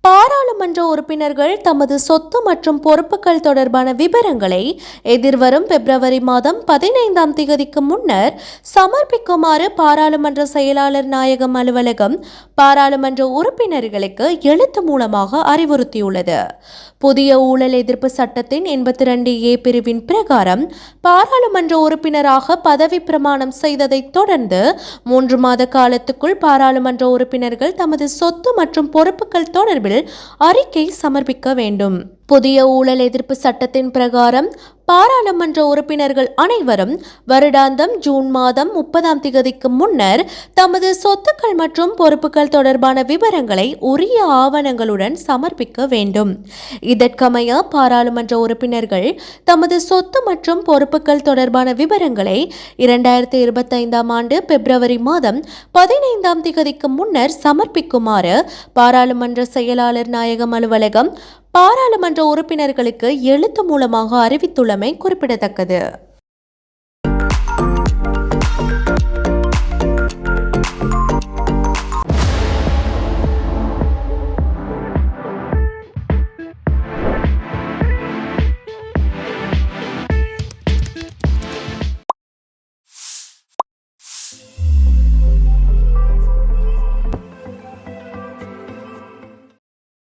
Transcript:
பாராளுமன்ற உறுப்பினர்கள் தமது சொத்து மற்றும் பொறுப்புகள் தொடர்பான விவரங்களை எதிர்வரும் பிப்ரவரி மாதம் 15ஆம் தேதிக்கு முன்னர் சமர்ப்பிக்குமாறு பாராளுமன்ற செயலாளர் நாயகம் அலுவலகம் பாராளுமன்ற உறுப்பினர்களுக்கு எழுத்து மூலமாக அறிவுறுத்தியுள்ளது. புதிய ஊழல் எதிர்ப்பு சட்டத்தின் 82A பிரிவின் பிரகாரம் பாராளுமன்ற உறுப்பினராக பதவி பிரமாணம் செய்ததை தொடர்ந்து 3 மாத காலத்துக்குள் பாராளுமன்ற உறுப்பினர்கள் தமது சொத்து மற்றும் பொறுப்புகள் தொடர்பில் அறிக்கை சமர்ப்பிக்க வேண்டும். புதிய ஊழல் எதிர்ப்பு சட்டத்தின் பிரகாரம் பாராளுமன்ற உறுப்பினர்கள் அனைவரும் வருடாந்தம் ஜூன் மாதம் 30ஆம் தேதிக்கு முன்னர் தமது சொத்துக்கள் மற்றும் பொறுப்புகள் தொடர்பான விவரங்களை உரிய ஆவணங்களுடன் சமர்ப்பிக்க வேண்டும். இதற்கமைய பாராளுமன்ற உறுப்பினர்கள் தமது சொத்து மற்றும் பொறுப்புகள் தொடர்பான விவரங்களை 2025ஆம் ஆண்டு பிப்ரவரி மாதம் 15ஆம் தேதிக்கு முன்னர் சமர்ப்பிக்குமாறு பாராளுமன்ற செயலாளர் நாயகம் அலுவலகம் பாராளுமன்ற உறுப்பினர்களுக்கு எழுத்து மூலமாக அறிவித்துள்ளமை குறிப்பிடத்தக்கது.